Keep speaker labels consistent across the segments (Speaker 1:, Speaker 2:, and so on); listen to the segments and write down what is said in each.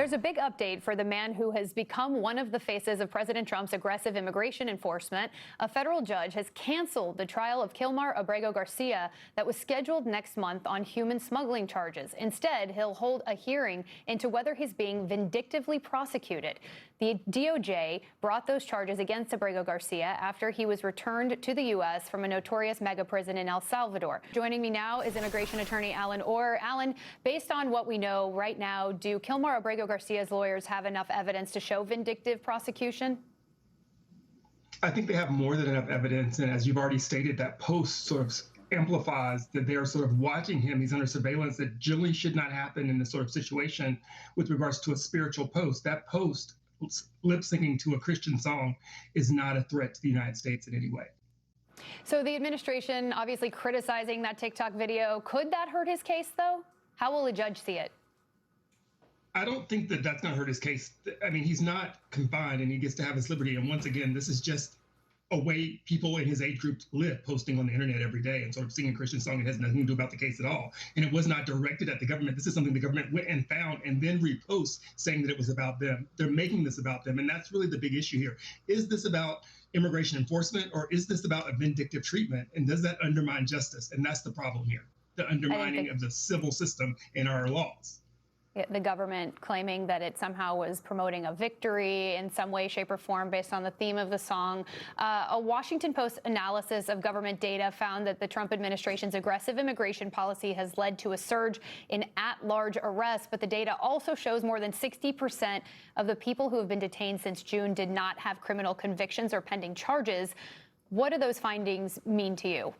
Speaker 1: There's a big update for the man who has become one of the faces of President Trump's aggressive immigration enforcement. A federal judge has canceled the trial of Abrego Garcia that was scheduled next month on human smuggling charges. Instead, he'll hold a hearing into whether he's being vindictively prosecuted. The DOJ brought those charges against Abrego Garcia after he was returned to the U.S. from a notorious mega prison in El Salvador. Joining me now is immigration attorney Alan Orr. Alan, based on what we know right now, do Abrego Garcia's lawyers have enough evidence to show vindictive prosecution?
Speaker 2: I think they have more than enough evidence. And as you've already stated, that post sort of amplifies that they're sort of watching him. He's under surveillance that generally should not happen in this sort of situation with regards to a spiritual post. That post, lip syncing to a Christian song, is not a threat to the United States in any way.
Speaker 1: So the administration obviously criticizing that TikTok video. Could that hurt his case, though? How will a judge see it?
Speaker 2: I don't think that that's going to hurt his case. I mean, he's not confined and he gets to have his liberty. And once again, this is just a way people in his age group live, posting on the internet every day and sort of singing Christian song. It has nothing to do about the case at all. And it was not directed at the government. This is something the government went and found and then repost saying that it was about them. They're making this about them. And that's really the big issue here. Is this about immigration enforcement, or is this about a vindictive treatment? And does that undermine justice? And that's the problem here, the undermining of the civil system and our laws.
Speaker 1: The government claiming that it somehow was promoting a victory in some way, shape, or form based on the theme of the song. A Washington Post analysis of government data found that the Trump administration's aggressive immigration policy has led to a surge in at-large arrests, but the data also shows more than 60% of the people who have been detained since June did not have criminal convictions or pending charges. What do those findings mean to you?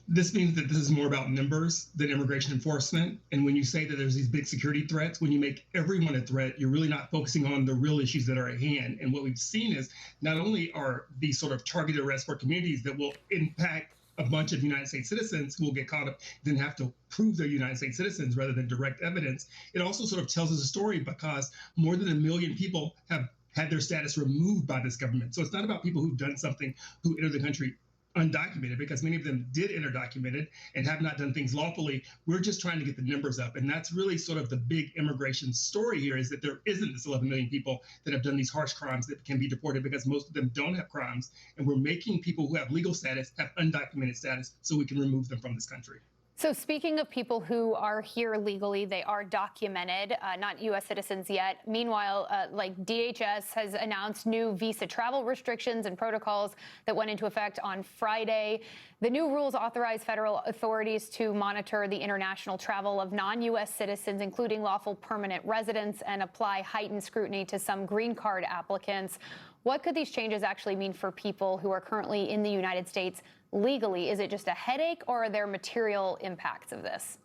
Speaker 2: This means that this is more about numbers than immigration enforcement. And when you say that there's these big security threats, when you make everyone a threat, you're really not focusing on the real issues that are at hand. And what we've seen is not only are these sort of targeted arrests for communities that will impact a bunch of United States citizens who will get caught up, then have to prove they're United States citizens rather than direct evidence. It also sort of tells us a story because more than 1 million people have had their status removed by this government. So it's not about people who've done something, who entered the country undocumented, because many of them did enter documented and have not done things lawfully. We're just trying to get the numbers up. And that's really sort of the big immigration story here, is that there isn't this 11 million people that have done these harsh crimes that can be deported, because most of them don't have crimes. And we're making people who have legal status have undocumented status so we can remove them from this country.
Speaker 1: So speaking of people who are here legally, they are documented, not U.S. citizens yet. Meanwhile, like DHS has announced new visa travel restrictions and protocols that went into effect on Friday. The new rules authorize federal authorities to monitor the international travel of non-U.S. citizens, including lawful permanent residents, and apply heightened scrutiny to some green card applicants. What could these changes actually mean for people who are currently in the United States legally? Is it just a headache, or are there material impacts of this?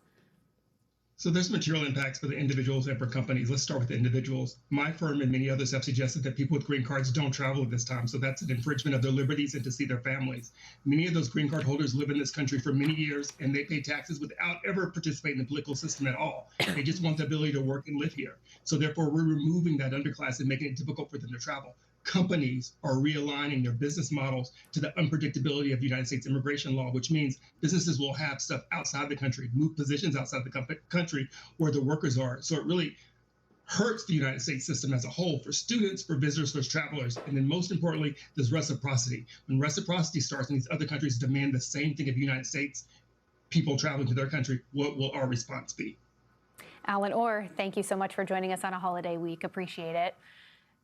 Speaker 2: So there's material impacts for the individuals and for companies. Let's start with the individuals. My firm and many others have suggested that people with green cards don't travel at this time. So that's an infringement of their liberties and to see their families. Many of those green card holders live in this country for many years, and they pay taxes without ever participating in the political system at all. They just want the ability to work and live here. So therefore, we're removing that underclass and making it difficult for them to travel. Companies are realigning their business models to the unpredictability of United States immigration law, which means businesses will have stuff outside the country, move positions outside the country where the workers are. So it really hurts the United States system as a whole, for students, for visitors, for travelers. And then most importantly, there's reciprocity. When reciprocity starts and these other countries demand the same thing of the United States, people traveling to their country, what will our response be?
Speaker 1: Alan Orr, thank you so much for joining us on a holiday week. Appreciate it.